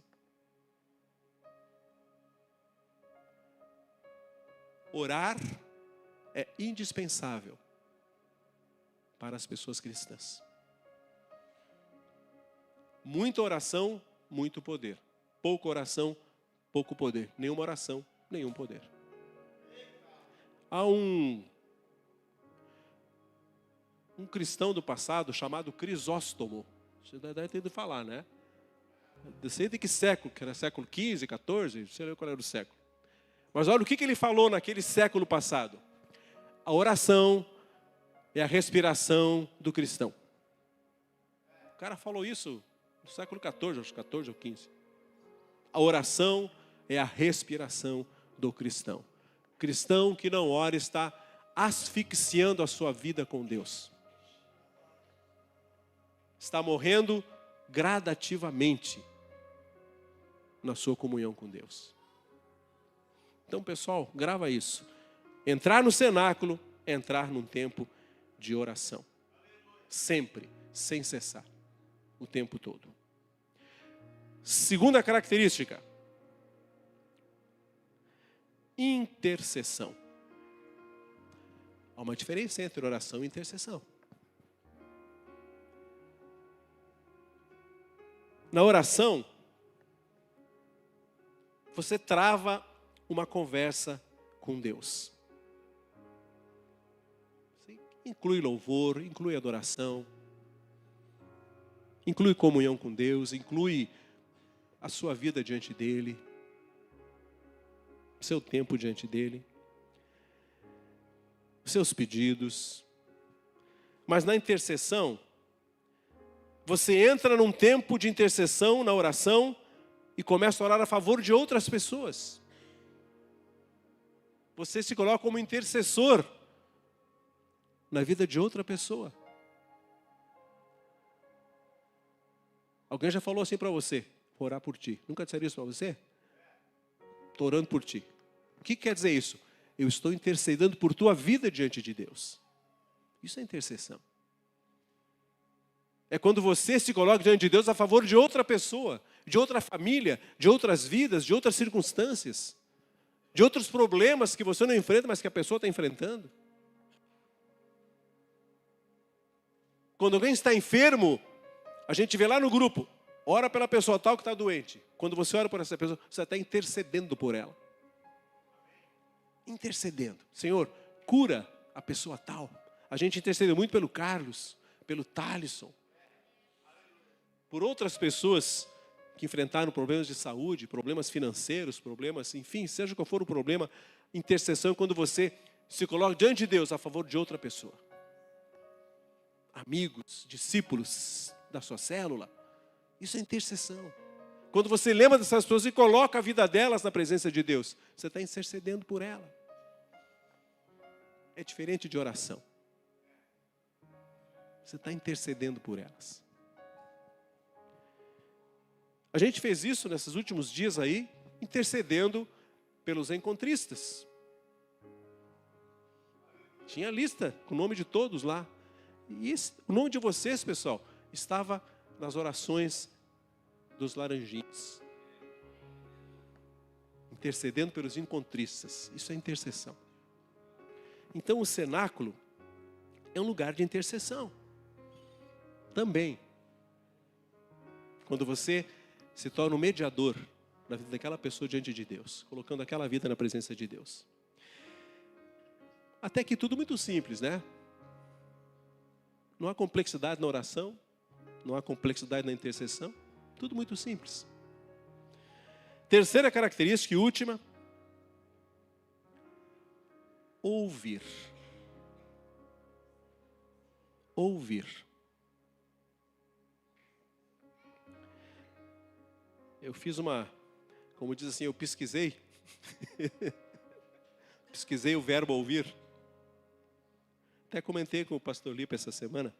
Orar é indispensável para as pessoas cristãs. Muita oração, muito poder. Pouca oração, pouco poder. Nenhuma oração, nenhum poder. Há um cristão do passado chamado Crisóstomo. Você deve ter ouvido falar, né? Não sei de que século, que era século XV, XIV, não sei qual era o século. Mas olha o que ele falou naquele século passado. A oração é a respiração do cristão. O cara falou isso no século XIV, acho que XIV ou XV. A oração é a respiração do cristão. Cristão que não ora está asfixiando a sua vida com Deus. Está morrendo gradativamente na sua comunhão com Deus. Então, pessoal, grava isso. Entrar no cenáculo é entrar num tempo de oração. Sempre, sem cessar. O tempo todo. Segunda característica. Intercessão. Há uma diferença entre oração e intercessão. Na oração, você trava uma conversa com Deus. Inclui louvor, inclui adoração, Inclui comunhão com Deus, inclui a sua vida diante dEle, o seu tempo diante dEle, os seus pedidos. Mas na intercessão, você entra num tempo de intercessão, na oração, e começa a orar a favor de outras pessoas. Você se coloca como intercessor na vida de outra pessoa. Alguém já falou assim para você: vou orar por ti. Nunca disseram isso para você? Estou orando por ti. O que quer dizer isso? Eu estou intercedendo por tua vida diante de Deus. Isso é intercessão. É quando você se coloca diante de Deus a favor de outra pessoa, de outra família, de outras vidas, de outras circunstâncias, de outros problemas que você não enfrenta, mas que a pessoa está enfrentando. Quando alguém está enfermo, a gente vê lá no grupo, ora pela pessoa tal que está doente. Quando você ora por essa pessoa, você está intercedendo por ela. Intercedendo. Senhor, cura a pessoa tal. A gente intercedeu muito pelo Carlos, pelo Thalisson, por outras pessoas que enfrentaram problemas de saúde, problemas financeiros, problemas, enfim, seja qual for o problema. Intercessão é quando você se coloca diante de Deus a favor de outra pessoa. Amigos, discípulos da sua célula, isso é intercessão. Quando você lembra dessas pessoas e coloca a vida delas na presença de Deus, você está intercedendo por ela. É diferente de oração. Você está intercedendo por elas. A gente fez isso nesses últimos dias aí, intercedendo pelos encontristas. Tinha a lista com o nome de todos lá. E o nome de vocês, pessoal, estava nas orações dos laranjinhas. Intercedendo pelos encontristas. Isso é intercessão. Então o cenáculo é um lugar de intercessão. Também. Quando você se torna um mediador na vida daquela pessoa diante de Deus, colocando aquela vida na presença de Deus. Até que tudo muito simples, né? Não há complexidade na oração, não há complexidade na intercessão, tudo muito simples. Terceira característica e última, ouvir. Ouvir. Eu fiz como diz assim, eu pesquisei. Pesquisei o verbo ouvir. Até comentei com o pastor Lipe essa semana.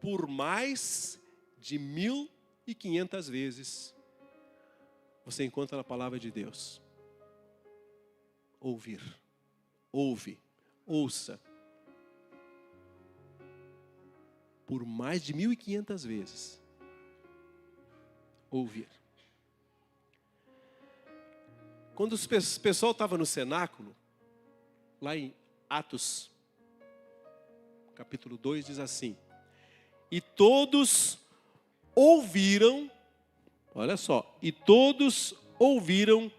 Por mais de 1.500 vezes, você encontra a palavra de Deus. Ouvir. Ouve. Ouça. Por mais de 1.500 vezes. Ouvir. Quando o pessoal estava no cenáculo, lá em Atos, capítulo 2, diz assim: e todos ouviram, olha só, e todos ouviram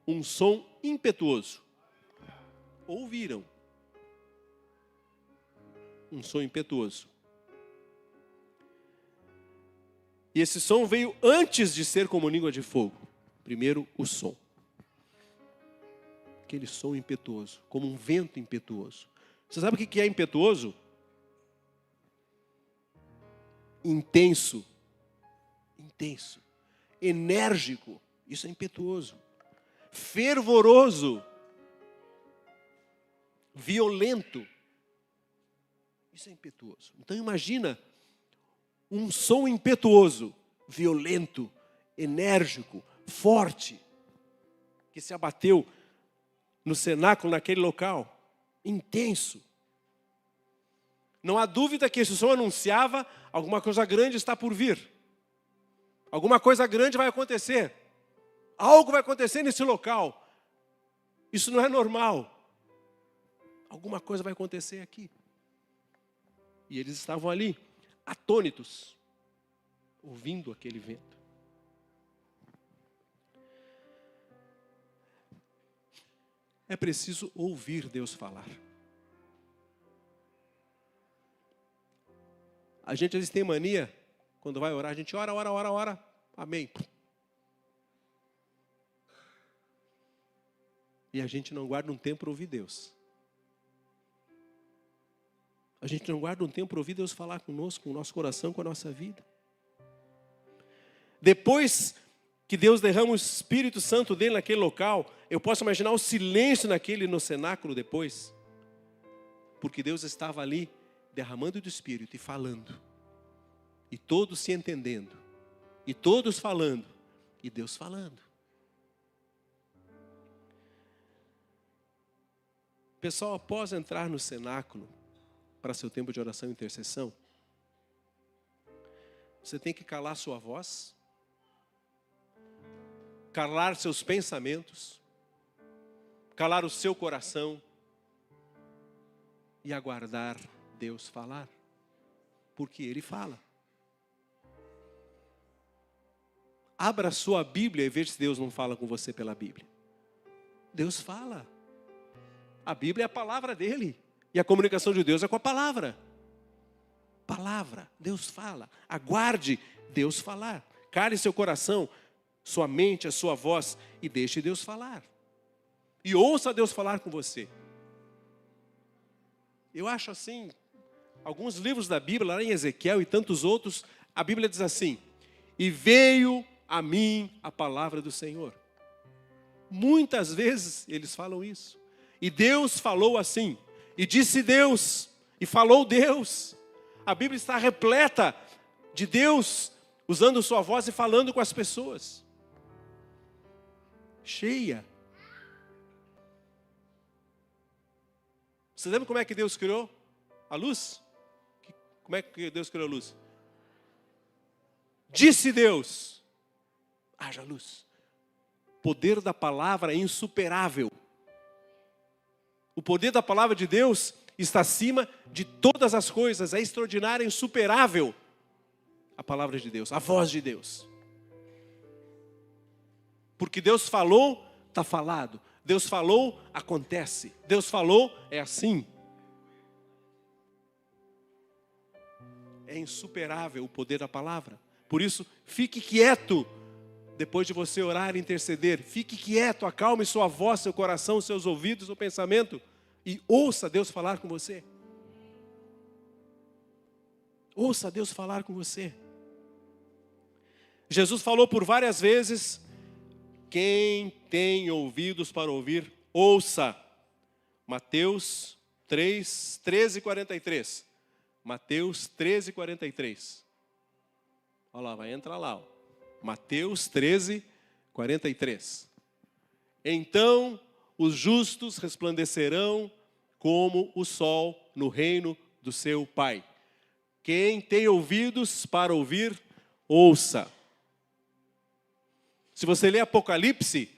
um som impetuoso. Ouviram um som impetuoso. E esse som veio antes de ser como língua de fogo. Primeiro, o som. Aquele som impetuoso, como um vento impetuoso. Você sabe o que é impetuoso? Intenso. Intenso. Enérgico. Isso é impetuoso. Fervoroso. Violento. Isso é impetuoso. Então imagina um som impetuoso, violento, enérgico, forte, que se abateu no cenáculo, naquele local, intenso. Não há dúvida que esse som anunciava alguma coisa grande está por vir. Alguma coisa grande vai acontecer. Algo vai acontecer nesse local. Isso não é normal. Alguma coisa vai acontecer aqui. E eles estavam ali, atônitos, ouvindo aquele vento. É preciso ouvir Deus falar. A gente às vezes tem mania, quando vai orar, a gente ora, ora, ora, ora, amém. E a gente não guarda um tempo para ouvir Deus. A gente não guarda um tempo para ouvir Deus falar conosco, com o nosso coração, com a nossa vida. Depois que Deus derrama o Espírito Santo dele naquele local, eu posso imaginar o silêncio no cenáculo depois. Porque Deus estava ali derramando do Espírito e falando. E todos se entendendo. E todos falando. E Deus falando. Pessoal, após entrar no cenáculo, para seu tempo de oração e intercessão, você tem que calar sua voz, calar seus pensamentos, calar o seu coração e aguardar Deus falar, porque Ele fala. Abra sua Bíblia e veja se Deus não fala com você pela Bíblia. Deus fala. A Bíblia é a palavra dEle. E a comunicação de Deus é com a palavra. Palavra, Deus fala. Aguarde Deus falar. Cale seu coração, sua mente, a sua voz e deixe Deus falar. E ouça Deus falar com você. Eu acho assim, alguns livros da Bíblia, lá em Ezequiel e tantos outros, a Bíblia diz assim: e veio a mim a palavra do Senhor. Muitas vezes eles falam isso. E Deus falou assim. E disse Deus, e falou Deus. A Bíblia está repleta de Deus usando sua voz e falando com as pessoas. Cheia. Você lembra como é que Deus criou a luz? Como é que Deus criou a luz? Disse Deus, haja luz. O poder da palavra é insuperável. O poder da palavra de Deus está acima de todas as coisas. É extraordinária, é insuperável. A palavra de Deus, a voz de Deus. Porque Deus falou, está falado. Deus falou, acontece. Deus falou, é assim. É insuperável o poder da palavra. Por isso, fique quieto. Depois de você orar e interceder, fique quieto, acalme sua voz, seu coração, seus ouvidos, seu pensamento e ouça Deus falar com você. Ouça Deus falar com você. Jesus falou por várias vezes: quem tem ouvidos para ouvir, ouça. Mateus 3, 13 e 43. Mateus 13, 43. Olha lá, vai entrar lá, ó. Mateus 13, 43. Então os justos resplandecerão como o sol no reino do seu Pai. Quem tem ouvidos para ouvir, ouça. Se você ler Apocalipse,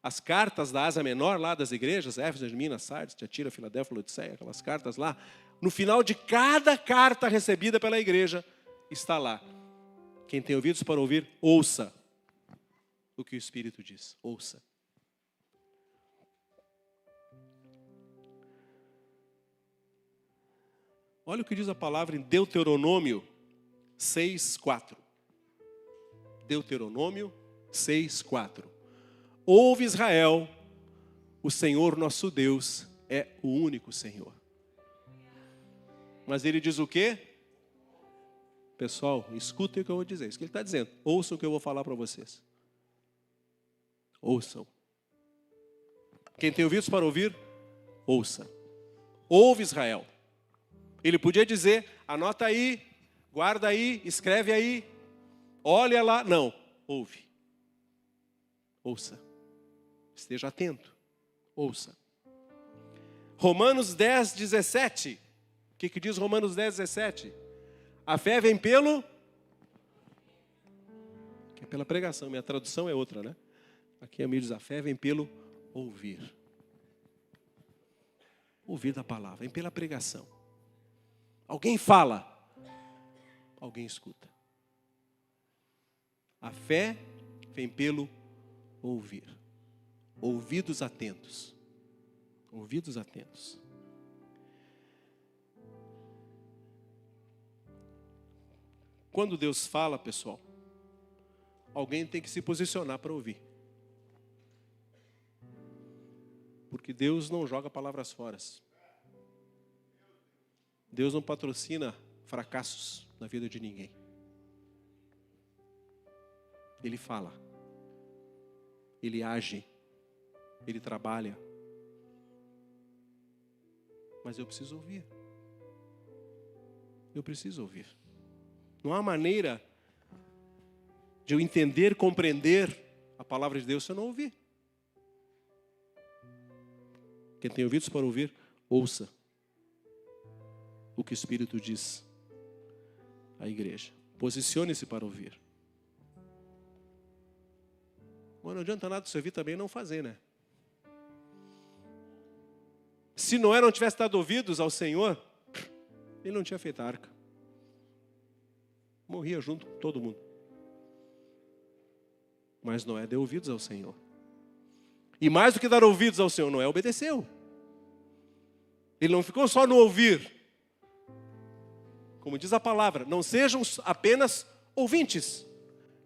as cartas da Ásia Menor, lá das igrejas, Éfeso, Minas, Sardes, Tiatira, Filadélfia, Laodiceia, aquelas cartas lá, no final de cada carta recebida pela igreja, está lá: quem tem ouvidos para ouvir, ouça o que o Espírito diz. Ouça. Olha o que diz a palavra em Deuteronômio 6:4. Deuteronômio 6:4. Ouve, Israel, o Senhor nosso Deus é o único Senhor. Mas ele diz o quê? Pessoal, escutem o que eu vou dizer. Isso que ele está dizendo. Ouçam o que eu vou falar para vocês. Ouçam. Quem tem ouvidos para ouvir, ouça. Ouve, Israel. Ele podia dizer: anota aí, guarda aí, escreve aí, olha lá. Não, ouve. Ouça. Esteja atento. Ouça. Romanos 10, 17. O que diz Romanos 10, 17? A fé vem pelo... que é pela pregação. Minha tradução é outra, né? Aqui a minha diz: a fé vem pelo ouvir. Ouvir da palavra. Vem pela pregação. Alguém fala, alguém escuta. A fé vem pelo ouvir. Ouvidos atentos. Ouvidos atentos. Quando Deus fala, pessoal, alguém tem que se posicionar para ouvir. Porque Deus não joga palavras fora. Deus não patrocina fracassos na vida de ninguém. Ele fala. Ele age. Ele trabalha. Mas eu preciso ouvir. Eu preciso ouvir. Não há maneira de eu entender, compreender a palavra de Deus se eu não ouvir. Quem tem ouvidos para ouvir, ouça o que o Espírito diz à igreja. Posicione-se para ouvir. Mas não adianta nada você ouvir também e não fazer, né? Se Noé não tivesse dado ouvidos ao Senhor, ele não tinha feito a arca. Morria junto com todo mundo. Mas Noé deu ouvidos ao Senhor. E mais do que dar ouvidos ao Senhor, Noé obedeceu. Ele não ficou só no ouvir. Como diz a palavra, não sejam apenas ouvintes,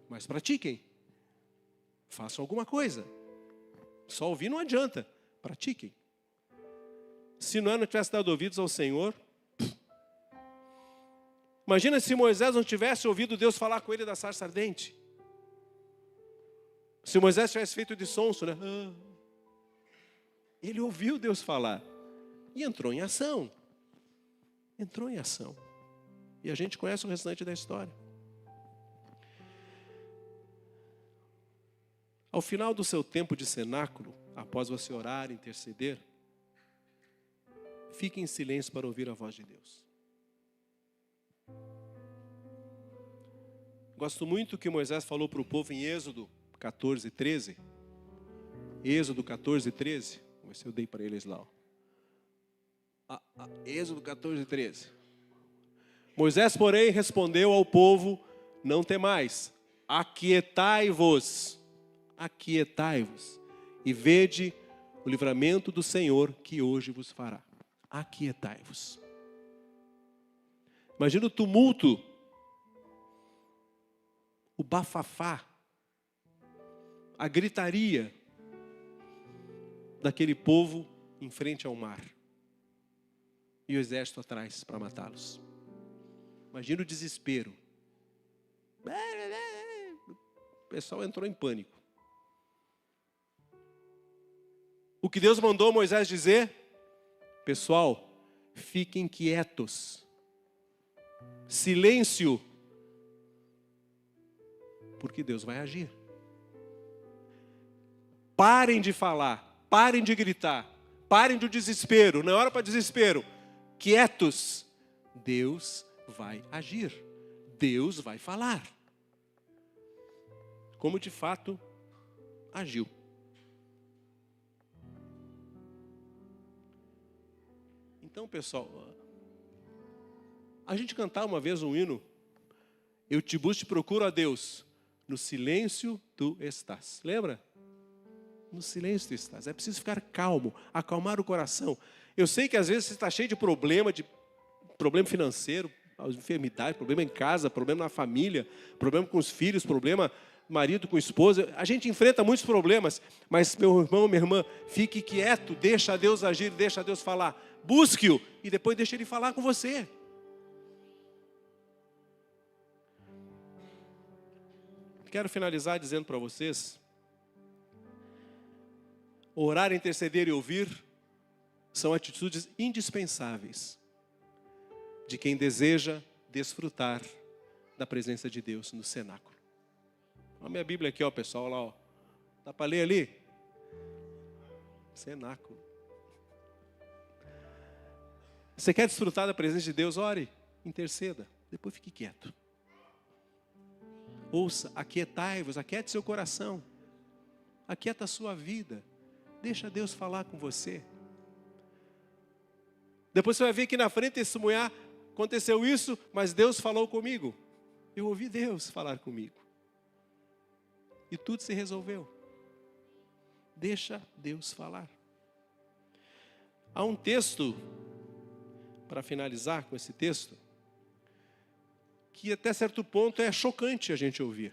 mas pratiquem. Façam alguma coisa. Só ouvir não adianta. Pratiquem. Se Noé não tivesse dado ouvidos ao Senhor, imagina se Moisés não tivesse ouvido Deus falar com ele da sarça ardente. Se Moisés tivesse feito de sonso, né? Ele ouviu Deus falar e entrou em ação. Entrou em ação. E a gente conhece o restante da história. Ao final do seu tempo de cenáculo, após você orar, interceder, fique em silêncio para ouvir a voz de Deus. Gosto muito que Moisés falou para o povo em Êxodo 14, 13. Êxodo 14, 13. Vamos ver se eu dei para eles lá. Êxodo 14, 13. Moisés, porém, respondeu ao povo: não temais, aquietai-vos, e vede o livramento do Senhor que hoje vos fará. Aquietai-vos. Imagina o tumulto, o bafafá, a gritaria daquele povo em frente ao mar. E o exército atrás para matá-los. Imagina o desespero. O pessoal entrou em pânico. O que Deus mandou Moisés dizer? Pessoal, fiquem quietos. Silêncio. Porque Deus vai agir. Parem de falar, parem de gritar, parem do desespero. Não é hora para desespero. Quietos. Deus vai agir. Deus vai falar. Como de fato agiu. Então, pessoal, a gente cantava uma vez um hino: eu te busco e procuro a Deus, no silêncio tu estás. Lembra? No silêncio tu estás. É preciso ficar calmo, acalmar o coração. Eu sei que às vezes você está cheio de problema financeiro, enfermidade, problema em casa, problema na família, problema com os filhos, problema marido com esposa. A gente enfrenta muitos problemas, mas meu irmão, minha irmã, fique quieto, deixa Deus agir, deixa Deus falar. Busque-o e depois deixe Ele falar com você. Quero finalizar dizendo para vocês: orar, interceder e ouvir são atitudes indispensáveis de quem deseja desfrutar da presença de Deus no cenáculo. Olha a minha Bíblia aqui, ó, pessoal, lá, ó. Dá para ler ali? Cenáculo. Você quer desfrutar da presença de Deus? Ore, interceda, depois fique quieto. Ouça, aquietai-vos, aquiete seu coração. Aquieta a sua vida. Deixa Deus falar com você. Depois você vai ver aqui na frente testemunhar: aconteceu isso, mas Deus falou comigo. Eu ouvi Deus falar comigo. E tudo se resolveu. Deixa Deus falar. Há um texto, para finalizar com esse texto, que até certo ponto é chocante a gente ouvir.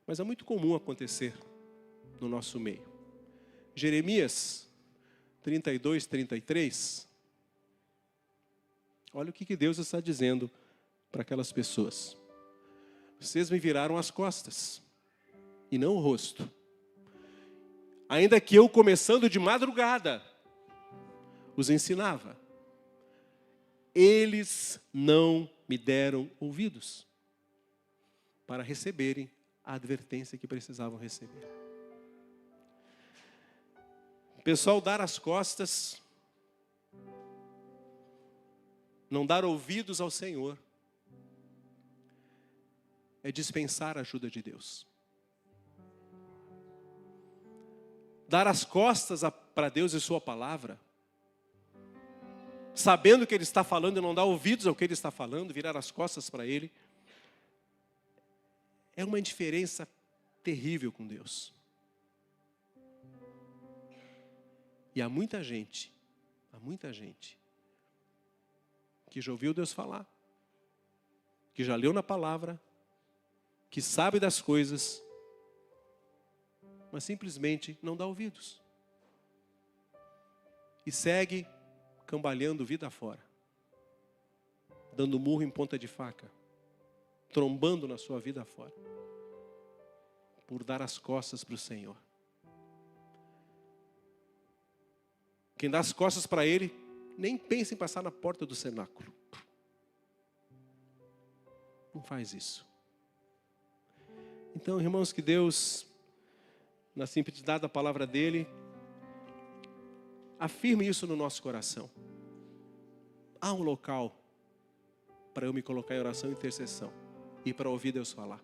Mas é muito comum acontecer no nosso meio. Jeremias 32, 33. Olha o que Deus está dizendo para aquelas pessoas. Vocês me viraram as costas e não o rosto. Ainda que eu, começando de madrugada, os ensinava. Eles não me deram ouvidos para receberem a advertência que precisavam receber. Pessoal, dar as costas, não dar ouvidos ao Senhor, é dispensar a ajuda de Deus. Dar as costas para Deus e sua palavra, sabendo o que Ele está falando e não dar ouvidos ao que Ele está falando, virar as costas para Ele, é uma indiferença terrível com Deus. E há muita gente que já ouviu Deus falar, que já leu na palavra, que sabe das coisas, mas simplesmente não dá ouvidos. E segue cambaleando vida fora, dando murro em ponta de faca, trombando na sua vida fora, por dar as costas para o Senhor. Quem dá as costas para Ele, nem pensa em passar na porta do cenáculo. Não faz isso. Então, irmãos, que Deus, na simplicidade da palavra dEle, afirme isso no nosso coração. Há um local para eu me colocar em oração e intercessão e para ouvir Deus falar.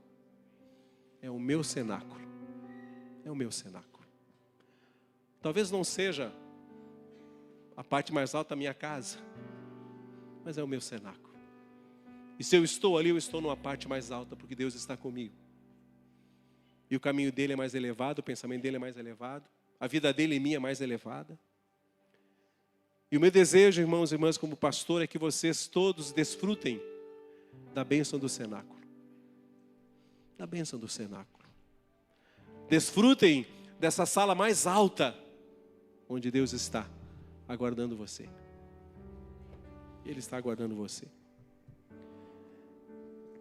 É o meu cenáculo. É o meu cenáculo. Talvez não seja a parte mais alta da minha casa, mas é o meu cenáculo. E se eu estou ali, eu estou numa parte mais alta, porque Deus está comigo. E o caminho dele é mais elevado, o pensamento dele é mais elevado, a vida dele e minha é mais elevada. E o meu desejo, irmãos e irmãs, como pastor, é que vocês todos desfrutem da bênção do cenáculo. Da bênção do cenáculo. Desfrutem dessa sala mais alta, onde Deus está aguardando você. Ele está aguardando você.